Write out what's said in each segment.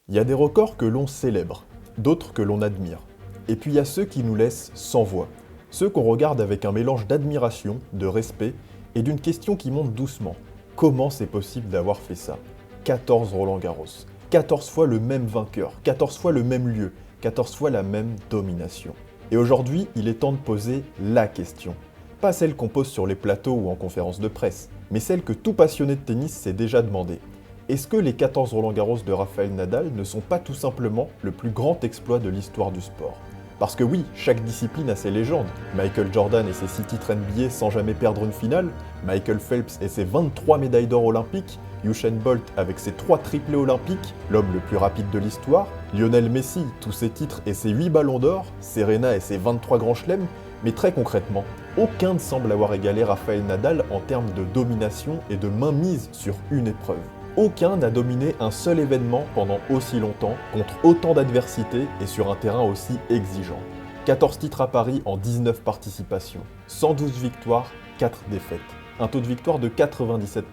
Il y a des records que l'on célèbre, d'autres que l'on admire. Et puis il y a ceux qui nous laissent sans voix. Ceux qu'on regarde avec un mélange d'admiration, de respect et d'une question qui monte doucement. Comment c'est possible d'avoir fait ça? 14 Roland-Garros. 14 fois le même vainqueur, 14 fois le même lieu, 14 fois la même domination. Et aujourd'hui, il est temps de poser la question. Pas celle qu'on pose sur les plateaux ou en conférence de presse, mais celle que tout passionné de tennis s'est déjà demandé. Est-ce que les 14 Roland-Garros de Rafael Nadal ne sont pas tout simplement le plus grand exploit de l'histoire du sport? Parce que oui, chaque discipline a ses légendes. Michael Jordan et ses 6 titres NBA sans jamais perdre une finale, Michael Phelps et ses 23 médailles d'or olympiques, Usain Bolt avec ses 3 triplés olympiques, l'homme le plus rapide de l'histoire, Lionel Messi, tous ses titres et ses 8 ballons d'or, Serena et ses 23 grands chelems, mais très concrètement, aucun ne semble avoir égalé Rafael Nadal en termes de domination et de mainmise sur une épreuve. Aucun n'a dominé un seul événement pendant aussi longtemps, contre autant d'adversité et sur un terrain aussi exigeant. 14 titres à Paris en 19 participations, 112 victoires, 4 défaites. Un taux de victoire de 97%.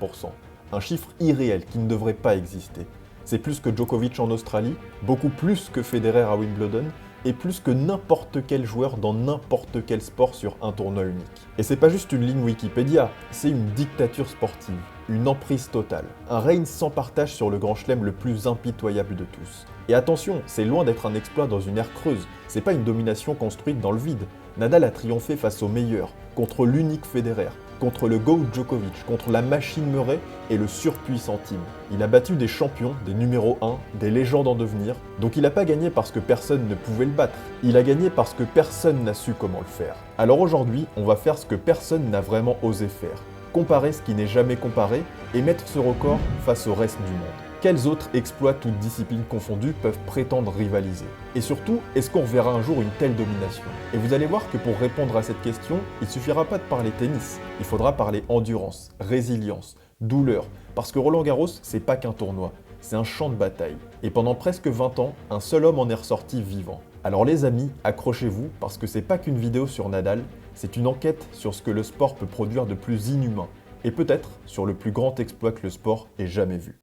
Un chiffre irréel qui ne devrait pas exister. C'est plus que Djokovic en Australie, beaucoup plus que Federer à Wimbledon, et plus que n'importe quel joueur dans n'importe quel sport sur un tournoi unique. Et c'est pas juste une ligne Wikipédia, c'est une dictature sportive, une emprise totale, un règne sans partage sur le grand chelem le plus impitoyable de tous. Et attention, c'est loin d'être un exploit dans une ère creuse, c'est pas une domination construite dans le vide. Nadal a triomphé face aux meilleurs, contre l'unique Federer, contre le GOAT Djokovic, contre la machine Murray et le surpuissant Thiem. Il a battu des champions, des numéros 1, des légendes en devenir, donc il n'a pas gagné parce que personne ne pouvait le battre, il a gagné parce que personne n'a su comment le faire. Alors aujourd'hui, on va faire ce que personne n'a vraiment osé faire, comparer ce qui n'est jamais comparé et mettre ce record face au reste du monde. Quels autres exploits toutes disciplines confondues peuvent prétendre rivaliser? Et surtout, est-ce qu'on reverra un jour une telle domination? Et vous allez voir que pour répondre à cette question, il suffira pas de parler tennis, il faudra parler endurance, résilience, douleur, parce que Roland-Garros, c'est pas qu'un tournoi, c'est un champ de bataille. Et pendant presque 20 ans, un seul homme en est ressorti vivant. Alors les amis, accrochez-vous, parce que c'est pas qu'une vidéo sur Nadal, c'est une enquête sur ce que le sport peut produire de plus inhumain, et peut-être sur le plus grand exploit que le sport ait jamais vu.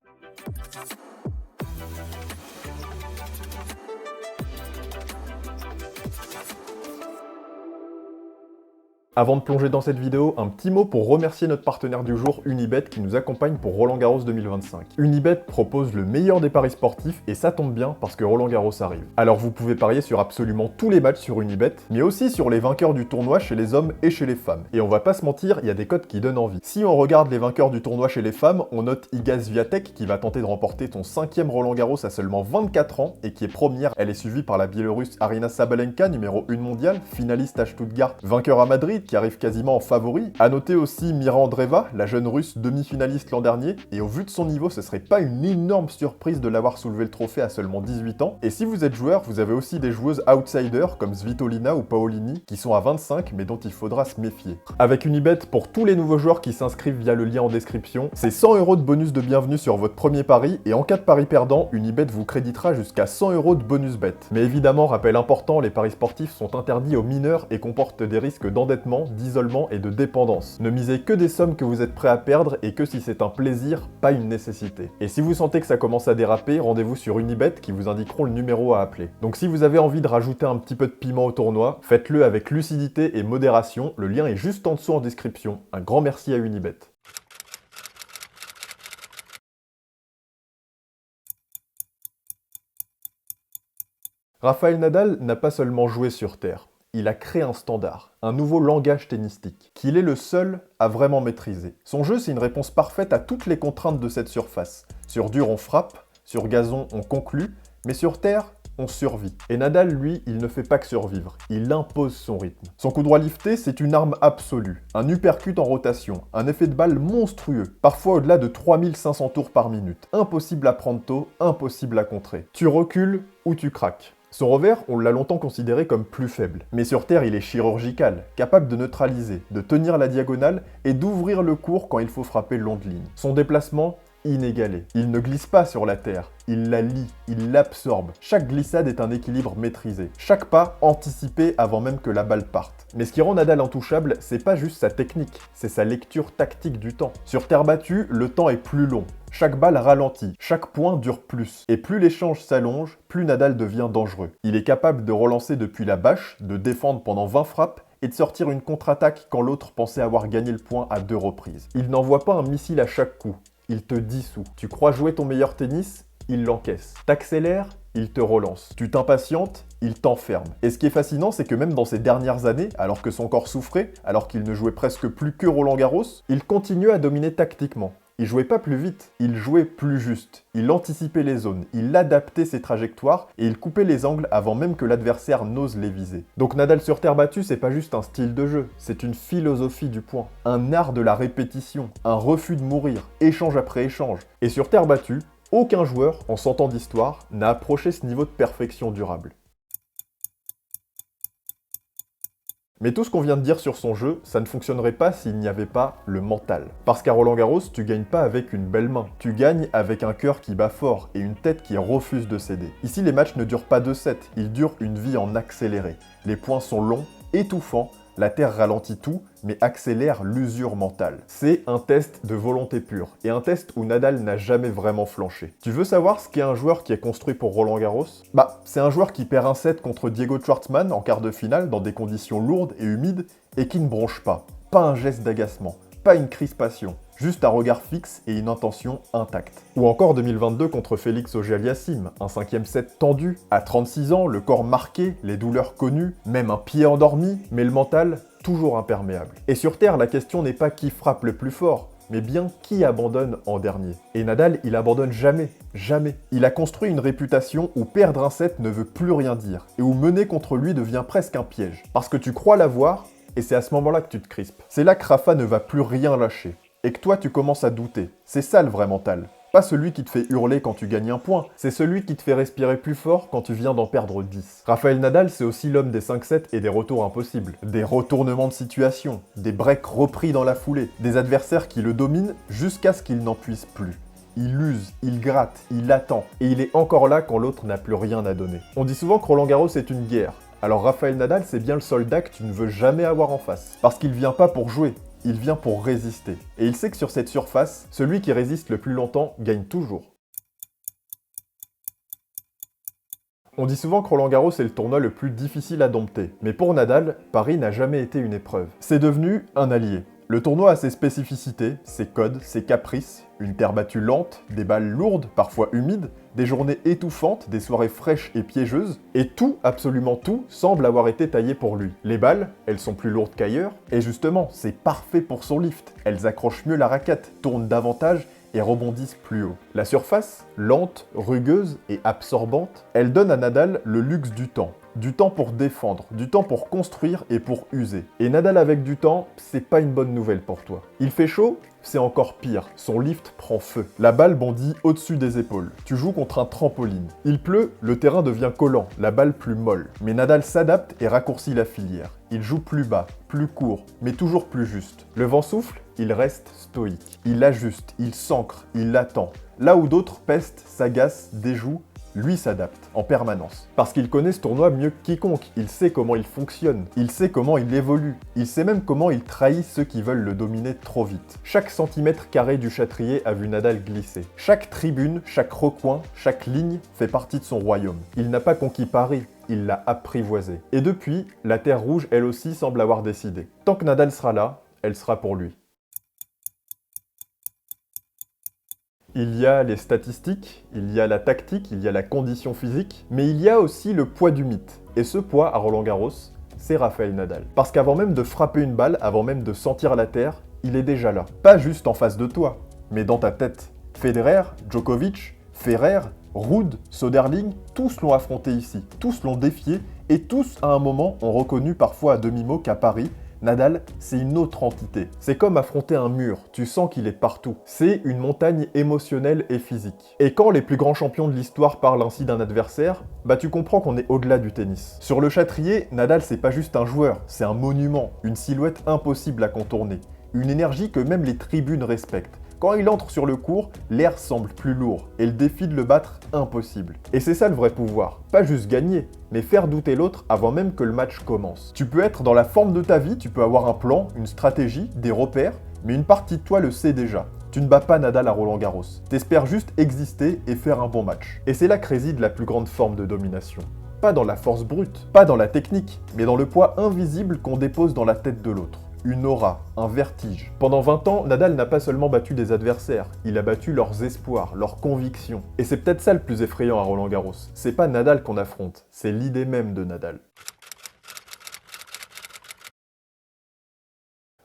Avant de plonger dans cette vidéo, un petit mot pour remercier notre partenaire du jour, Unibet, qui nous accompagne pour Roland-Garros 2025. Unibet propose le meilleur des paris sportifs et ça tombe bien parce que Roland-Garros arrive. Alors vous pouvez parier sur absolument tous les matchs sur Unibet, mais aussi sur les vainqueurs du tournoi chez les hommes et chez les femmes. Et on va pas se mentir, il y a des cotes qui donnent envie. Si on regarde les vainqueurs du tournoi chez les femmes, on note Iga Swiatek qui va tenter de remporter son 5e Roland-Garros à seulement 24 ans et qui est première. Elle est suivie par la Biélorusse Aryna Sabalenka, numéro 1 mondiale, finaliste à Stuttgart, vainqueur à Madrid, qui arrive quasiment en favori. À noter aussi Mira Andreeva, la jeune russe demi-finaliste l'an dernier, et au vu de son niveau, ce serait pas une énorme surprise de l'avoir soulevé le trophée à seulement 18 ans. Et si vous êtes joueur, vous avez aussi des joueuses outsiders comme Svitolina ou Paolini, qui sont à 25, mais dont il faudra se méfier. Avec Unibet, pour tous les nouveaux joueurs qui s'inscrivent via le lien en description, c'est 100 € de bonus de bienvenue sur votre premier pari, et en cas de pari perdant, Unibet vous créditera jusqu'à 100 € de bonus bet. Mais évidemment, rappel important, les paris sportifs sont interdits aux mineurs et comportent des risques d'endettement, d'isolement et de dépendance. Ne misez que des sommes que vous êtes prêt à perdre et que si c'est un plaisir, pas une nécessité. Et si vous sentez que ça commence à déraper, rendez-vous sur Unibet qui vous indiqueront le numéro à appeler. Donc si vous avez envie de rajouter un petit peu de piment au tournoi, faites-le avec lucidité et modération, le lien est juste en dessous en description. Un grand merci à Unibet. Rafael Nadal n'a pas seulement joué sur terre. Il a créé un standard, un nouveau langage tennistique, qu'il est le seul à vraiment maîtriser. Son jeu, c'est une réponse parfaite à toutes les contraintes de cette surface. Sur dur, on frappe, sur gazon, on conclut, mais sur terre, on survit. Et Nadal, lui, il ne fait pas que survivre, il impose son rythme. Son coup droit lifté, c'est une arme absolue, un uppercut en rotation, un effet de balle monstrueux, parfois au-delà de 3500 tours par minute. Impossible à prendre tôt, impossible à contrer. Tu recules ou tu craques. Son revers, on l'a longtemps considéré comme plus faible. Mais sur terre, il est chirurgical, capable de neutraliser, de tenir la diagonale et d'ouvrir le court quand il faut frapper le long de ligne. Son déplacement, inégalée. Il ne glisse pas sur la terre, il la lie, il l'absorbe. Chaque glissade est un équilibre maîtrisé. Chaque pas anticipé avant même que la balle parte. Mais ce qui rend Nadal intouchable, c'est pas juste sa technique, c'est sa lecture tactique du temps. Sur terre battue, le temps est plus long. Chaque balle ralentit, chaque point dure plus. Et plus l'échange s'allonge, plus Nadal devient dangereux. Il est capable de relancer depuis la bâche, de défendre pendant 20 frappes, et de sortir une contre-attaque quand l'autre pensait avoir gagné le point à 2 reprises. Il n'envoie pas un missile à chaque coup, il te dissout. Tu crois jouer ton meilleur tennis? Il l'encaisse. T'accélères? Il te relance. Tu t'impatientes? Il t'enferme. Et ce qui est fascinant, c'est que même dans ces dernières années, alors que son corps souffrait, alors qu'il ne jouait presque plus que Roland-Garros, il continuait à dominer tactiquement. Il jouait pas plus vite, il jouait plus juste. Il anticipait les zones, il adaptait ses trajectoires et il coupait les angles avant même que l'adversaire n'ose les viser. Donc Nadal sur terre battue, c'est pas juste un style de jeu, c'est une philosophie du point, un art de la répétition, un refus de mourir, échange après échange. Et sur terre battue, aucun joueur, en 100 ans d'histoire, n'a approché ce niveau de perfection durable. Mais tout ce qu'on vient de dire sur son jeu, ça ne fonctionnerait pas s'il n'y avait pas le mental. Parce qu'à Roland-Garros, tu gagnes pas avec une belle main. Tu gagnes avec un cœur qui bat fort et une tête qui refuse de céder. Ici, les matchs ne durent pas 2 sets, ils durent une vie en accéléré. Les points sont longs, étouffants, la terre ralentit tout, mais accélère l'usure mentale. C'est un test de volonté pure, et un test où Nadal n'a jamais vraiment flanché. Tu veux savoir ce qu'est un joueur qui est construit pour Roland-Garros? Bah, c'est un joueur qui perd un set contre Diego Schwartzmann en quart de finale dans des conditions lourdes et humides, et qui ne bronche pas. Pas un geste d'agacement, pas une crispation. Juste un regard fixe et une intention intacte. Ou encore 2022 contre Félix Auger-Aliassime, un 5e set tendu, à 36 ans, le corps marqué, les douleurs connues, même un pied endormi, mais le mental toujours imperméable. Et sur terre, la question n'est pas qui frappe le plus fort, mais bien qui abandonne en dernier. Et Nadal, il abandonne jamais, jamais. Il a construit une réputation où perdre un set ne veut plus rien dire, et où mener contre lui devient presque un piège. Parce que tu crois l'avoir, et c'est à ce moment-là que tu te crispes. C'est là que Rafa ne va plus rien lâcher. Et que toi tu commences à douter. C'est ça le vrai mental. Pas celui qui te fait hurler quand tu gagnes un point, c'est celui qui te fait respirer plus fort quand tu viens d'en perdre 10. Rafael Nadal, c'est aussi l'homme des 5-7 et des retours impossibles. Des retournements de situation, des breaks repris dans la foulée, des adversaires qui le dominent jusqu'à ce qu'ils n'en puissent plus. Il use, il gratte, il attend, et il est encore là quand l'autre n'a plus rien à donner. On dit souvent que Roland-Garros est une guerre. Alors Rafael Nadal, c'est bien le soldat que tu ne veux jamais avoir en face. Parce qu'il vient pas pour jouer. Il vient pour résister. Et il sait que sur cette surface, celui qui résiste le plus longtemps gagne toujours. On dit souvent que Roland-Garros est le tournoi le plus difficile à dompter. Mais pour Nadal, Paris n'a jamais été une épreuve. C'est devenu un allié. Le tournoi a ses spécificités, ses codes, ses caprices, une terre battue lente, des balles lourdes, parfois humides, des journées étouffantes, des soirées fraîches et piégeuses, et tout, absolument tout, semble avoir été taillé pour lui. Les balles, elles sont plus lourdes qu'ailleurs, et justement, c'est parfait pour son lift. Elles accrochent mieux la raquette, tournent davantage et rebondissent plus haut. La surface, lente, rugueuse et absorbante, elle donne à Nadal le luxe du temps. Du temps pour défendre, du temps pour construire et pour user. Et Nadal avec du temps, c'est pas une bonne nouvelle pour toi. Il fait chaud, c'est encore pire. Son lift prend feu. La balle bondit au-dessus des épaules. Tu joues contre un trampoline. Il pleut, le terrain devient collant, la balle plus molle. Mais Nadal s'adapte et raccourcit la filière. Il joue plus bas, plus court, mais toujours plus juste. Le vent souffle, il reste stoïque. Il ajuste, il s'ancre, il attend. Là où d'autres pestent, s'agacent, déjouent, lui s'adapte en permanence. Parce qu'il connaît ce tournoi mieux que quiconque, il sait comment il fonctionne, il sait comment il évolue, il sait même comment il trahit ceux qui veulent le dominer trop vite. Chaque centimètre carré du Châtrier a vu Nadal glisser. Chaque tribune, chaque recoin, chaque ligne fait partie de son royaume. Il n'a pas conquis Paris, il l'a apprivoisé. Et depuis, la Terre Rouge, elle aussi, semble avoir décidé. Tant que Nadal sera là, elle sera pour lui. Il y a les statistiques, il y a la tactique, il y a la condition physique, mais il y a aussi le poids du mythe. Et ce poids, à Roland-Garros, c'est Rafael Nadal. Parce qu'avant même de frapper une balle, avant même de sentir la terre, il est déjà là. Pas juste en face de toi, mais dans ta tête. Federer, Djokovic, Ferrer, Ruud, Soderling, tous l'ont affronté ici, tous l'ont défié, et tous, à un moment, ont reconnu parfois à demi-mot qu'à Paris, Nadal, c'est une autre entité. C'est comme affronter un mur, tu sens qu'il est partout. C'est une montagne émotionnelle et physique. Et quand les plus grands champions de l'histoire parlent ainsi d'un adversaire, bah tu comprends qu'on est au-delà du tennis. Sur le Châtrier, Nadal c'est pas juste un joueur, c'est un monument, une silhouette impossible à contourner. Une énergie que même les tribunes respectent. Quand il entre sur le court, l'air semble plus lourd et le défi de le battre impossible. Et c'est ça le vrai pouvoir, pas juste gagner, mais faire douter l'autre avant même que le match commence. Tu peux être dans la forme de ta vie, tu peux avoir un plan, une stratégie, des repères, mais une partie de toi le sait déjà. Tu ne bats pas Nadal à Roland-Garros. T'espères juste exister et faire un bon match. Et c'est là que réside la plus grande forme de domination. Pas dans la force brute, pas dans la technique, mais dans le poids invisible qu'on dépose dans la tête de l'autre. Une aura, un vertige. Pendant 20 ans, Nadal n'a pas seulement battu des adversaires, il a battu leurs espoirs, leurs convictions. Et c'est peut-être ça le plus effrayant à Roland-Garros. C'est pas Nadal qu'on affronte, c'est l'idée même de Nadal.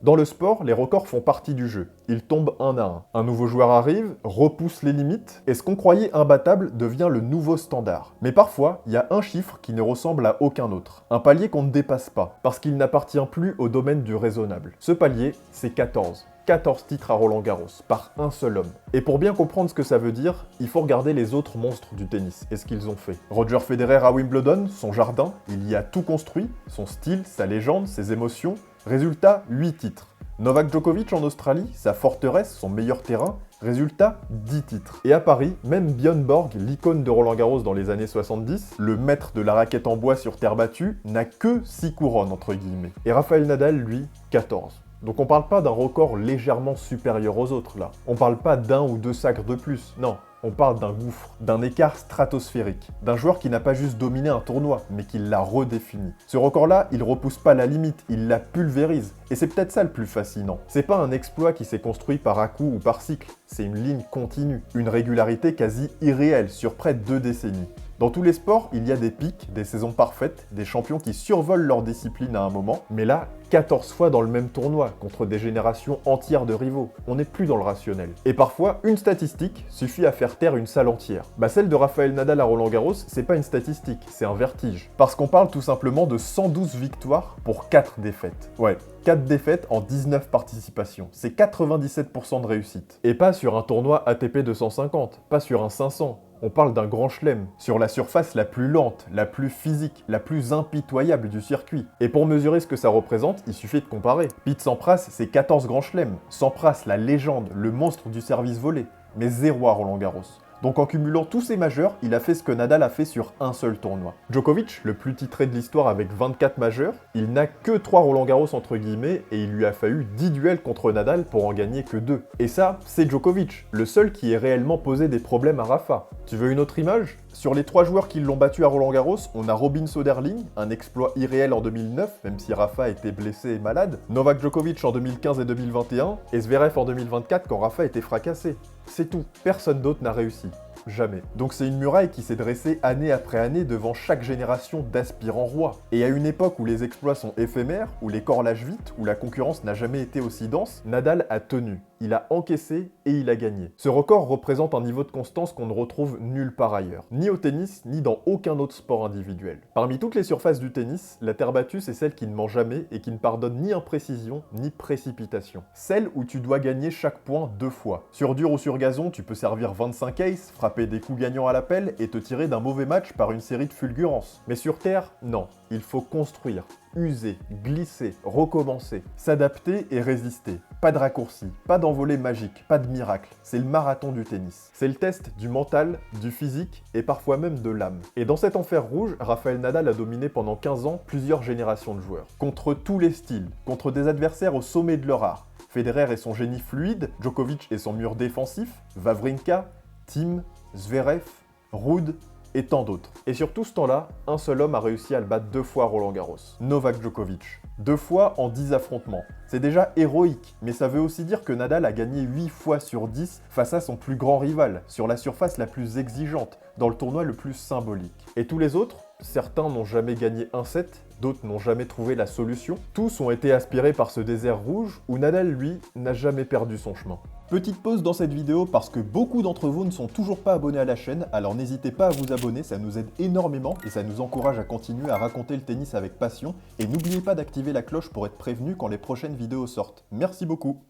Dans le sport, les records font partie du jeu. Ils tombent un à un. Un nouveau joueur arrive, repousse les limites, et ce qu'on croyait imbattable devient le nouveau standard. Mais parfois, il y a un chiffre qui ne ressemble à aucun autre. Un palier qu'on ne dépasse pas, parce qu'il n'appartient plus au domaine du raisonnable. Ce palier, c'est 14. 14 titres à Roland-Garros, par un seul homme. Et pour bien comprendre ce que ça veut dire, il faut regarder les autres monstres du tennis et ce qu'ils ont fait. Roger Federer à Wimbledon, son jardin, il y a tout construit, son style, sa légende, ses émotions. Résultat, 8 titres. Novak Djokovic en Australie, sa forteresse, son meilleur terrain. Résultat, 10 titres. Et à Paris, même Björn Borg, l'icône de Roland-Garros dans les années 70, le maître de la raquette en bois sur terre battue, n'a que 6 couronnes entre guillemets. Et Rafael Nadal, lui, 14. Donc on parle pas d'un record légèrement supérieur aux autres là. On parle pas d'un ou deux sacres de plus, non. On parle d'un gouffre, d'un écart stratosphérique, d'un joueur qui n'a pas juste dominé un tournoi, mais qui l'a redéfini. Ce record-là, il repousse pas la limite, il la pulvérise. Et c'est peut-être ça le plus fascinant. C'est pas un exploit qui s'est construit par à-coup ou par cycle, c'est une ligne continue, une régularité quasi irréelle sur près de 2 décennies. Dans tous les sports, il y a des pics, des saisons parfaites, des champions qui survolent leur discipline à un moment, mais là, 14 fois dans le même tournoi, contre des générations entières de rivaux. On n'est plus dans le rationnel. Et parfois, une statistique suffit à faire taire une salle entière. Celle de Rafael Nadal à Roland-Garros, c'est pas une statistique, c'est un vertige. Parce qu'on parle tout simplement de 112 victoires pour 4 défaites. Ouais, 4 défaites en 19 participations. C'est 97% de réussite. Et pas sur un tournoi ATP 250, pas sur un 500. On parle d'un grand chelem, sur la surface la plus lente, la plus physique, la plus impitoyable du circuit. Et pour mesurer ce que ça représente, il suffit de comparer. Pete Sampras, c'est 14 grands chelems. Sampras, la légende, le monstre du service volé. Mais 0 à Roland-Garros. Donc en cumulant tous ces majeurs, il a fait ce que Nadal a fait sur un seul tournoi. Djokovic, le plus titré de l'histoire avec 24 majeurs, il n'a que 3 Roland-Garros entre guillemets et il lui a fallu 10 duels contre Nadal pour en gagner que 2. Et ça, c'est Djokovic, le seul qui ait réellement posé des problèmes à Rafa. Tu veux une autre image ? Sur les 3 joueurs qui l'ont battu à Roland-Garros, on a Robin Söderling, un exploit irréel en 2009, même si Rafa était blessé et malade, Novak Djokovic en 2015 et 2021, et Zverev en 2024 quand Rafa était fracassé. C'est tout, personne d'autre n'a réussi. Jamais. Donc c'est une muraille qui s'est dressée année après année devant chaque génération d'aspirants rois. Et à une époque où les exploits sont éphémères, où les corps lâchent vite, où la concurrence n'a jamais été aussi dense, Nadal a tenu. Il a encaissé et il a gagné. Ce record représente un niveau de constance qu'on ne retrouve nulle part ailleurs. Ni au tennis, ni dans aucun autre sport individuel. Parmi toutes les surfaces du tennis, la terre battue c'est celle qui ne ment jamais et qui ne pardonne ni imprécision, ni précipitation. Celle où tu dois gagner chaque point 2 fois. Sur dur ou sur gazon, tu peux servir 25 aces, frapper des coups gagnants à l'appel et te tirer d'un mauvais match par une série de fulgurances. Mais sur terre, non. Il faut construire, user, glisser, recommencer, s'adapter et résister. Pas de raccourci, pas d'envolée magique, pas de miracle. C'est le marathon du tennis. C'est le test du mental, du physique et parfois même de l'âme. Et dans cet enfer rouge, Rafael Nadal a dominé pendant 15 ans plusieurs générations de joueurs. Contre tous les styles, contre des adversaires au sommet de leur art. Federer et son génie fluide, Djokovic et son mur défensif, Wawrinka, Thiem, Zverev, Ruud et tant d'autres. Et sur tout ce temps-là, un seul homme a réussi à le battre 2 fois à Roland-Garros, Novak Djokovic. 2 fois en 10 affrontements. C'est déjà héroïque, mais ça veut aussi dire que Nadal a gagné 8 fois sur 10 face à son plus grand rival, sur la surface la plus exigeante, dans le tournoi le plus symbolique. Et tous les autres, certains n'ont jamais gagné un set, d'autres n'ont jamais trouvé la solution. Tous ont été aspirés par ce désert rouge où Nadal, lui, n'a jamais perdu son chemin. Petite pause dans cette vidéo parce que beaucoup d'entre vous ne sont toujours pas abonnés à la chaîne, alors n'hésitez pas à vous abonner, ça nous aide énormément et ça nous encourage à continuer à raconter le tennis avec passion. Et n'oubliez pas d'activer la cloche pour être prévenu quand les prochaines vidéos sortent. Merci beaucoup.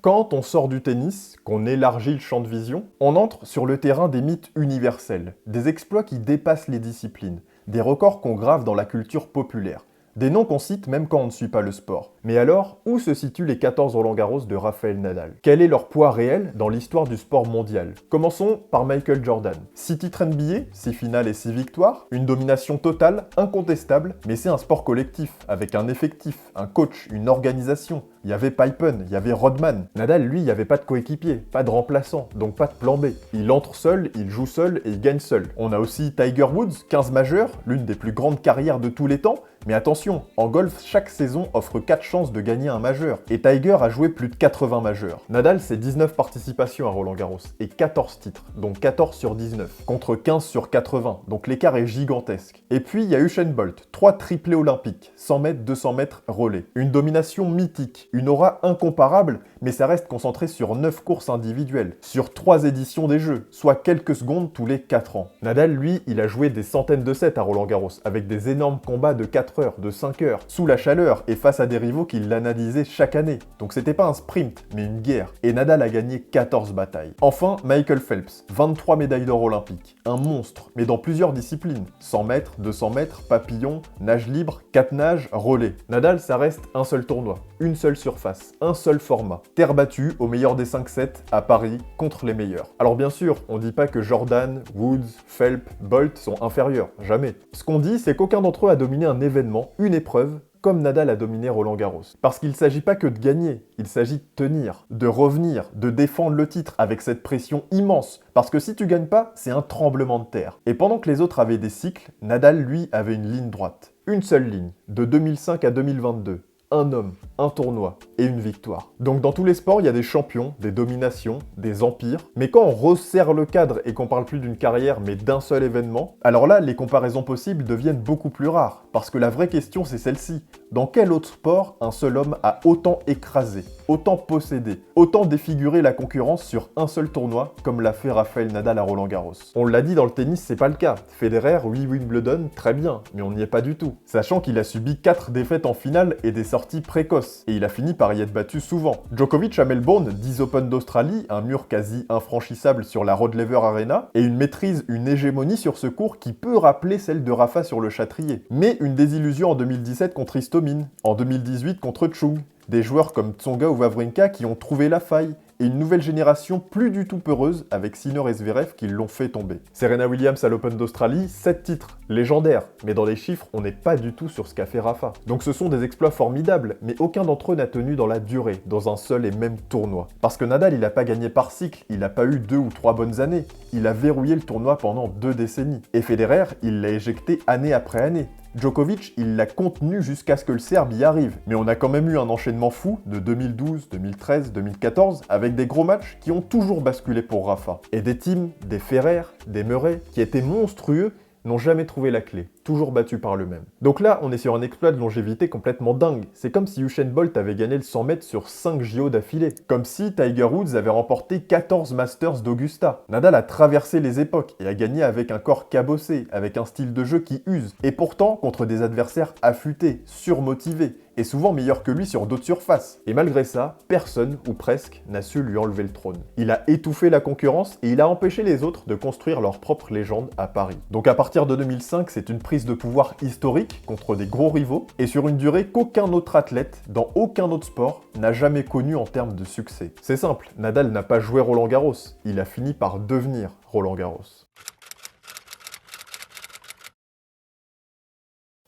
Quand on sort du tennis, qu'on élargit le champ de vision, on entre sur le terrain des mythes universels, des exploits qui dépassent les disciplines, des records qu'on grave dans la culture populaire. Des noms qu'on cite même quand on ne suit pas le sport. Mais alors, où se situent les 14 Roland-Garros de Rafael Nadal? Quel est leur poids réel dans l'histoire du sport mondial? Commençons par Michael Jordan. 6 titres NBA, 6 finales et 6 victoires, une domination totale, incontestable, mais c'est un sport collectif, avec un effectif, un coach, une organisation. Il y avait Pippen, il y avait Rodman. Nadal, lui, il n'y avait pas de coéquipier, pas de remplaçant, donc pas de plan B. Il entre seul, il joue seul et il gagne seul. On a aussi Tiger Woods, 15 majeurs, l'une des plus grandes carrières de tous les temps. Mais attention, en golf, chaque saison offre 4 chances de gagner un majeur. Et Tiger a joué plus de 80 majeurs. Nadal, c'est 19 participations à Roland-Garros et 14 titres, donc 14 sur 19, contre 15 sur 80, donc l'écart est gigantesque. Et puis, il y a Usain Bolt, 3 triplés olympiques, 100 mètres, 200 mètres, relais. Une domination mythique, une aura incomparable, mais ça reste concentré sur 9 courses individuelles, sur 3 éditions des Jeux, soit quelques secondes tous les 4 ans. Nadal, lui, il a joué des centaines de sets à Roland-Garros, avec des énormes combats de 4 heures, de 5 heures, sous la chaleur et face à des rivaux qui l'analysaient chaque année. Donc c'était pas un sprint, mais une guerre. Et Nadal a gagné 14 batailles. Enfin, Michael Phelps, 23 médailles d'or olympiques. Un monstre, mais dans plusieurs disciplines. 100 mètres, 200 mètres, papillon, nage libre, 4 nages, relais. Nadal, ça reste un seul tournoi, une seule surface, un seul format. Terre battue au meilleur des 5 sets, à Paris, contre les meilleurs. Alors bien sûr, on dit pas que Jordan, Woods, Phelps, Bolt sont inférieurs, jamais. Ce qu'on dit, c'est qu'aucun d'entre eux a dominé un événement, une épreuve, comme Nadal a dominé Roland-Garros. Parce qu'il ne s'agit pas que de gagner, il s'agit de tenir, de revenir, de défendre le titre avec cette pression immense. Parce que si tu gagnes pas, c'est un tremblement de terre. Et pendant que les autres avaient des cycles, Nadal, lui, avait une ligne droite. Une seule ligne, de 2005 à 2022. Un homme, un tournoi et une victoire. Donc dans tous les sports, il y a des champions, des dominations, des empires. Mais quand on resserre le cadre et qu'on parle plus d'une carrière mais d'un seul événement, alors là, les comparaisons possibles deviennent beaucoup plus rares. Parce que la vraie question, c'est celle-ci. Dans quel autre sport un seul homme a autant écrasé, autant possédé, autant défiguré la concurrence sur un seul tournoi comme l'a fait Rafael Nadal à Roland-Garros? On l'a dit, dans le tennis, c'est pas le cas. Federer, oui, Wimbledon, très bien, mais on n'y est pas du tout. Sachant qu'il a subi 4 défaites en finale et des sorties précoces, et il a fini par y être battu souvent. Djokovic à Melbourne, 10 Open d'Australie, un mur quasi infranchissable sur la Rod Laver Arena, et une maîtrise, une hégémonie sur ce court qui peut rappeler celle de Rafa sur le Châtrier. Mais une désillusion en 2017 contre Istomin, en 2018 contre Chung, des joueurs comme Tsonga ou Wawrinka qui ont trouvé la faille, et une nouvelle génération plus du tout peureuse avec Sinner et Zverev qui l'ont fait tomber. Serena Williams à l'Open d'Australie, 7 titres, légendaires, mais dans les chiffres, on n'est pas du tout sur ce qu'a fait Rafa. Donc ce sont des exploits formidables, mais aucun d'entre eux n'a tenu dans la durée, dans un seul et même tournoi. Parce que Nadal, il n'a pas gagné par cycle, il n'a pas eu 2 ou 3 bonnes années, il a verrouillé le tournoi pendant 2 décennies. Et Federer, il l'a éjecté année après année. Djokovic, il l'a contenu jusqu'à ce que le Serbe y arrive. Mais on a quand même eu un enchaînement fou de 2012, 2013, 2014, avec des gros matchs qui ont toujours basculé pour Rafa. Et des teams, des Ferrer, des Murray, qui étaient monstrueux, n'ont jamais trouvé la clé, toujours battus par le même. Donc là, on est sur un exploit de longévité complètement dingue. C'est comme si Usain Bolt avait gagné le 100 mètres sur 5 JO d'affilée. Comme si Tiger Woods avait remporté 14 Masters d'Augusta. Nadal a traversé les époques et a gagné avec un corps cabossé, avec un style de jeu qui use. Et pourtant, contre des adversaires affûtés, surmotivés, et souvent meilleur que lui sur d'autres surfaces. Et malgré ça, personne, ou presque, n'a su lui enlever le trône. Il a étouffé la concurrence et il a empêché les autres de construire leur propre légende à Paris. Donc à partir de 2005, c'est une prise de pouvoir historique contre des gros rivaux, et sur une durée qu'aucun autre athlète, dans aucun autre sport, n'a jamais connu en termes de succès. C'est simple, Nadal n'a pas joué Roland-Garros, il a fini par devenir Roland-Garros.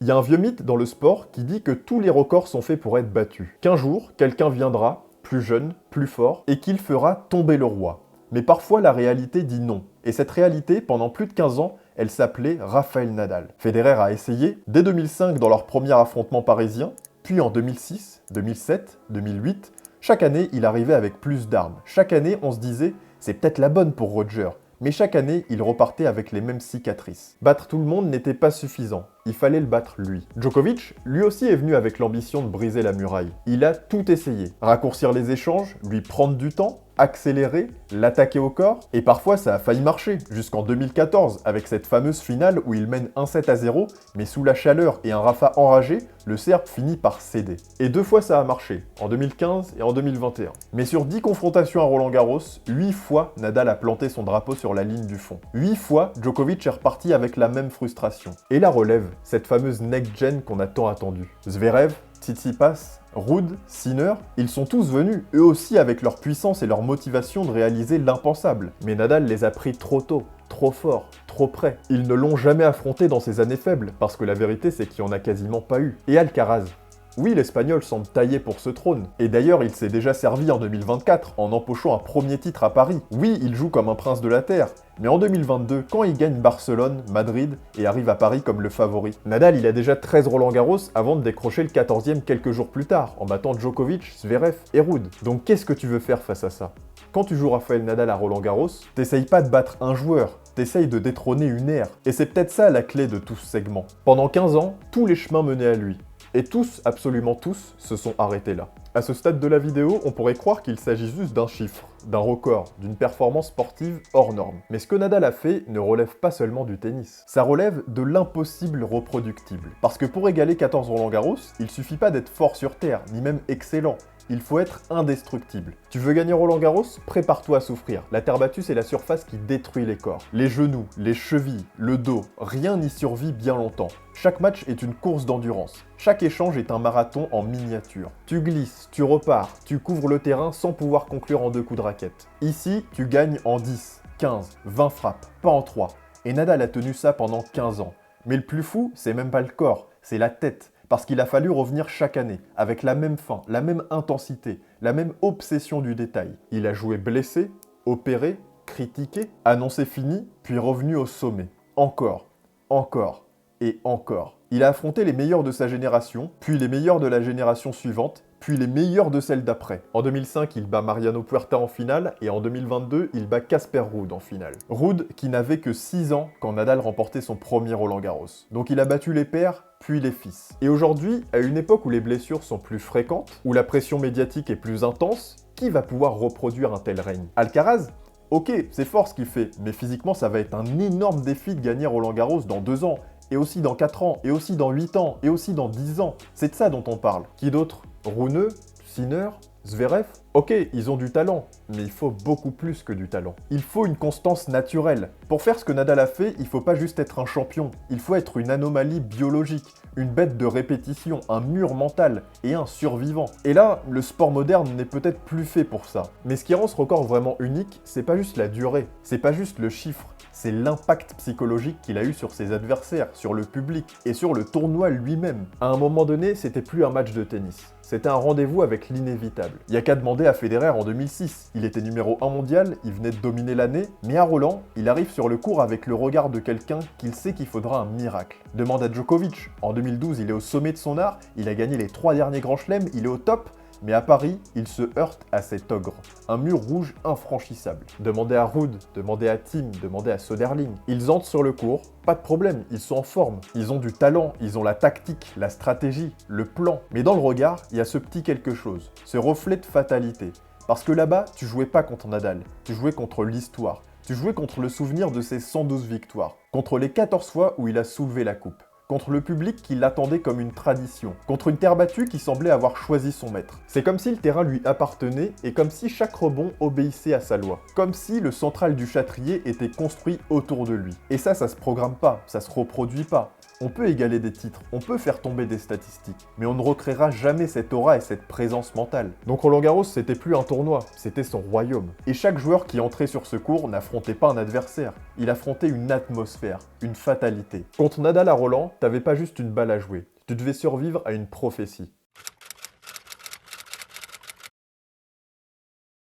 Il y a un vieux mythe dans le sport qui dit que tous les records sont faits pour être battus. Qu'un jour, quelqu'un viendra, plus jeune, plus fort, et qu'il fera tomber le roi. Mais parfois, la réalité dit non. Et cette réalité, pendant plus de 15 ans, elle s'appelait Rafael Nadal. Federer a essayé, dès 2005 dans leur premier affrontement parisien, puis en 2006, 2007, 2008. Chaque année, il arrivait avec plus d'armes. Chaque année, on se disait, c'est peut-être la bonne pour Roger. Mais chaque année, il repartait avec les mêmes cicatrices. Battre tout le monde n'était pas suffisant. Il fallait le battre lui. Djokovic, lui aussi est venu avec l'ambition de briser la muraille. Il a tout essayé. Raccourcir les échanges, lui prendre du temps, accélérer, l'attaquer au corps, et parfois ça a failli marcher, jusqu'en 2014, avec cette fameuse finale où il mène 1-7-0, mais sous la chaleur et un Rafa enragé, le Serbe finit par céder. Et 2 fois ça a marché, en 2015 et en 2021. Mais sur 10 confrontations à Roland-Garros, 8 fois Nadal a planté son drapeau sur la ligne du fond. 8 fois, Djokovic est reparti avec la même frustration. Et la relève, cette fameuse next-gen qu'on a tant attendue. Zverev, Tsitsipas, Ruud, Sinner, ils sont tous venus, eux aussi avec leur puissance et leur motivation de réaliser l'impensable. Mais Nadal les a pris trop tôt, trop fort, trop près. Ils ne l'ont jamais affronté dans ses années faibles, parce que la vérité c'est qu'il n'y en a quasiment pas eu. Et Alcaraz. Oui, l'Espagnol semble taillé pour ce trône. Et d'ailleurs, il s'est déjà servi en 2024, en empochant un premier titre à Paris. Oui, il joue comme un prince de la Terre. Mais en 2022, quand il gagne Barcelone, Madrid et arrive à Paris comme le favori, Nadal, il a déjà 13 Roland-Garros avant de décrocher le 14e quelques jours plus tard, en battant Djokovic, Zverev et Ruud. Donc qu'est-ce que tu veux faire face à ça? Quand tu joues Rafael Nadal à Roland-Garros, t'essayes pas de battre un joueur, t'essayes de détrôner une ère. Et c'est peut-être ça la clé de tout ce segment. Pendant 15 ans, tous les chemins menaient à lui. Et tous, absolument tous, se sont arrêtés là. À ce stade de la vidéo, on pourrait croire qu'il s'agit juste d'un chiffre, d'un record, d'une performance sportive hors norme. Mais ce que Nadal a fait ne relève pas seulement du tennis. Ça relève de l'impossible reproductible. Parce que pour égaler 14 Roland-Garros, il suffit pas d'être fort sur terre, ni même excellent. Il faut être indestructible. Tu veux gagner Roland-Garros? Prépare-toi à souffrir. La terre battue, c'est la surface qui détruit les corps. Les genoux, les chevilles, le dos, rien n'y survit bien longtemps. Chaque match est une course d'endurance. Chaque échange est un marathon en miniature. Tu glisses, tu repars, tu couvres le terrain sans pouvoir conclure en 2 coups de raquette. Ici, tu gagnes en 10, 15, 20 frappes, pas en 3. Et Nadal a tenu ça pendant 15 ans. Mais le plus fou, c'est même pas le corps, c'est la tête. Parce qu'il a fallu revenir chaque année, avec la même faim, la même intensité, la même obsession du détail. Il a joué blessé, opéré, critiqué, annoncé fini, puis revenu au sommet. Encore, encore et encore. Il a affronté les meilleurs de sa génération, puis les meilleurs de la génération suivante, puis les meilleurs de celle d'après. En 2005, il bat Mariano Puerta en finale, et en 2022, il bat Casper Ruud en finale. Ruud qui n'avait que 6 ans quand Nadal remportait son premier Roland-Garros. Donc il a battu les pères, puis les fils. Et aujourd'hui, à une époque où les blessures sont plus fréquentes, où la pression médiatique est plus intense, qui va pouvoir reproduire un tel règne? Alcaraz? Ok, c'est fort ce qu'il fait, mais physiquement ça va être un énorme défi de gagner Roland-Garros dans 2 ans, et aussi dans 4 ans, et aussi dans 8 ans, et aussi dans 10 ans. C'est de ça dont on parle. Qui d'autre? Rune, Sinner, Zverev? Ok, ils ont du talent, mais il faut beaucoup plus que du talent. Il faut une constance naturelle. Pour faire ce que Nadal a fait, il faut pas juste être un champion, il faut être une anomalie biologique, une bête de répétition, un mur mental et un survivant. Et là, le sport moderne n'est peut-être plus fait pour ça. Mais ce qui rend ce record vraiment unique, c'est pas juste la durée, c'est pas juste le chiffre, c'est l'impact psychologique qu'il a eu sur ses adversaires, sur le public et sur le tournoi lui-même. À un moment donné, c'était plus un match de tennis. C'était un rendez-vous avec l'inévitable. Il y a qu'à demander à Federer en 2006. Il était numéro 1 mondial, il venait de dominer l'année, mais à Roland, il arrive sur le court avec le regard de quelqu'un qu'il sait qu'il faudra un miracle. Demande à Djokovic. En 2012, il est au sommet de son art, il a gagné les 3 derniers grands chelems, il est au top. Mais à Paris, il se heurte à cet ogre, un mur rouge infranchissable. Demandez à Ruud, demandez à Thiem, demandez à Soderling. Ils entrent sur le court, pas de problème, ils sont en forme, ils ont du talent, ils ont la tactique, la stratégie, le plan. Mais dans le regard, il y a ce petit quelque chose, ce reflet de fatalité. Parce que là-bas, tu jouais pas contre Nadal, tu jouais contre l'histoire. Tu jouais contre le souvenir de ses 112 victoires, contre les 14 fois où il a soulevé la coupe. Contre le public qui l'attendait comme une tradition, contre une terre battue qui semblait avoir choisi son maître. C'est comme si le terrain lui appartenait et comme si chaque rebond obéissait à sa loi. Comme si le central du Châtrier était construit autour de lui. Et ça se programme pas, ça se reproduit pas. On peut égaler des titres, on peut faire tomber des statistiques, mais on ne recréera jamais cette aura et cette présence mentale. Donc Roland-Garros, c'était plus un tournoi, c'était son royaume. Et chaque joueur qui entrait sur ce court n'affrontait pas un adversaire, il affrontait une atmosphère, une fatalité. Contre Nadal à Roland, t'avais pas juste une balle à jouer, tu devais survivre à une prophétie.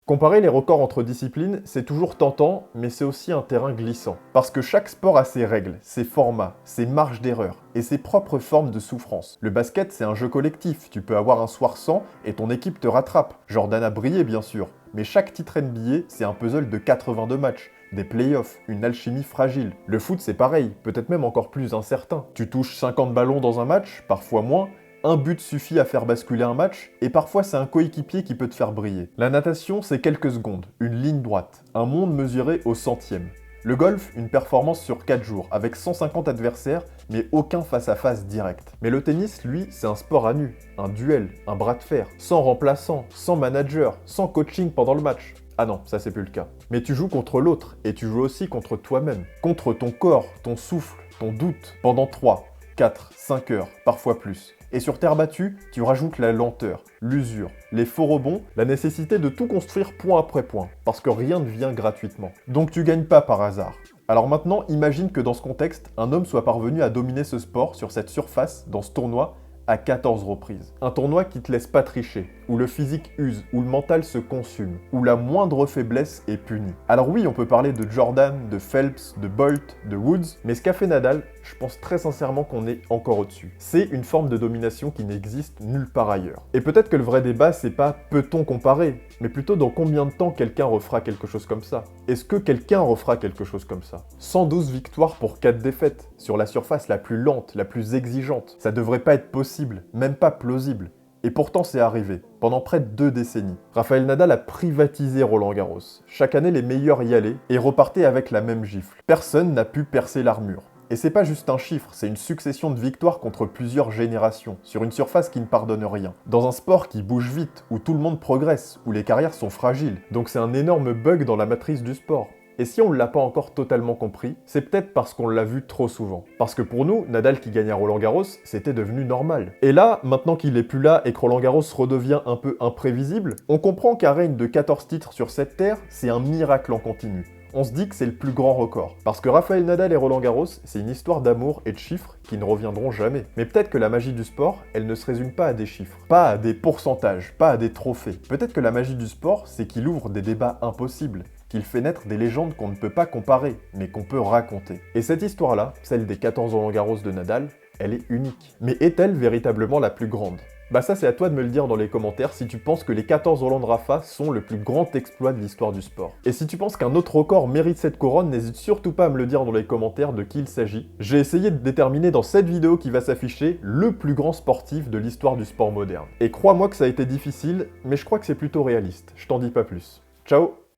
Comparer les records entre disciplines, c'est toujours tentant, mais c'est aussi un terrain glissant. Parce que chaque sport a ses règles, ses formats, ses marges d'erreur et ses propres formes de souffrance. Le basket, c'est un jeu collectif, tu peux avoir un soir sans et ton équipe te rattrape. Jordan a brillé bien sûr, mais chaque titre NBA, c'est un puzzle de 82 matchs. Des playoffs, une alchimie fragile. Le foot, c'est pareil, peut-être même encore plus incertain. Tu touches 50 ballons dans un match, parfois moins. Un but suffit à faire basculer un match, et parfois c'est un coéquipier qui peut te faire briller. La natation, c'est quelques secondes, une ligne droite, un monde mesuré au centième. Le golf, une performance sur 4 jours, avec 150 adversaires, mais aucun face-à-face direct. Mais le tennis, lui, c'est un sport à nu, un duel, un bras de fer, sans remplaçant, sans manager, sans coaching pendant le match. Ah non, ça c'est plus le cas. Mais tu joues contre l'autre, et tu joues aussi contre toi-même. Contre ton corps, ton souffle, ton doute, pendant 3, 4, 5 heures, parfois plus. Et sur terre battue, tu rajoutes la lenteur, l'usure, les faux rebonds, la nécessité de tout construire point après point, parce que rien ne vient gratuitement. Donc tu gagnes pas par hasard. Alors maintenant, imagine que dans ce contexte, un homme soit parvenu à dominer ce sport sur cette surface, dans ce tournoi, à 14 reprises. Un tournoi qui te laisse pas tricher, où le physique use, où le mental se consume, où la moindre faiblesse est punie. Alors oui, on peut parler de Jordan, de Phelps, de Bolt, de Woods, mais ce qu'a fait Nadal, je pense très sincèrement qu'on est encore au-dessus. C'est une forme de domination qui n'existe nulle part ailleurs. Et peut-être que le vrai débat, c'est pas peut-on comparer, mais plutôt dans combien de temps quelqu'un refera quelque chose comme ça. Est-ce que quelqu'un refera quelque chose comme ça? 112 victoires pour 4 défaites, sur la surface la plus lente, la plus exigeante. Ça devrait pas être possible, même pas plausible. Et pourtant c'est arrivé, pendant près de 2 décennies. Rafael Nadal a privatisé Roland-Garros. Chaque année les meilleurs y allaient et repartaient avec la même gifle. Personne n'a pu percer l'armure. Et c'est pas juste un chiffre, c'est une succession de victoires contre plusieurs générations, sur une surface qui ne pardonne rien. Dans un sport qui bouge vite, où tout le monde progresse, où les carrières sont fragiles. Donc c'est un énorme bug dans la matrice du sport. Et si on ne l'a pas encore totalement compris, c'est peut-être parce qu'on l'a vu trop souvent. Parce que pour nous, Nadal qui gagne à Roland-Garros, c'était devenu normal. Et là, maintenant qu'il est plus là et que Roland-Garros redevient un peu imprévisible, on comprend qu'un règne de 14 titres sur cette terre, c'est un miracle en continu. On se dit que c'est le plus grand record. Parce que Rafael Nadal et Roland-Garros, c'est une histoire d'amour et de chiffres qui ne reviendront jamais. Mais peut-être que la magie du sport, elle ne se résume pas à des chiffres, pas à des pourcentages, pas à des trophées. Peut-être que la magie du sport, c'est qu'il ouvre des débats impossibles, qu'il fait naître des légendes qu'on ne peut pas comparer, mais qu'on peut raconter. Et cette histoire-là, celle des 14 Roland-Garros de Nadal, elle est unique. Mais est-elle véritablement la plus grande? Bah ça c'est à toi de me le dire dans les commentaires si tu penses que les 14 Roland de Rafa sont le plus grand exploit de l'histoire du sport. Et si tu penses qu'un autre record mérite cette couronne, n'hésite surtout pas à me le dire dans les commentaires de qui il s'agit. J'ai essayé de déterminer dans cette vidéo qui va s'afficher le plus grand sportif de l'histoire du sport moderne. Et crois-moi que ça a été difficile, mais je crois que c'est plutôt réaliste. Je t'en dis pas plus. Ciao!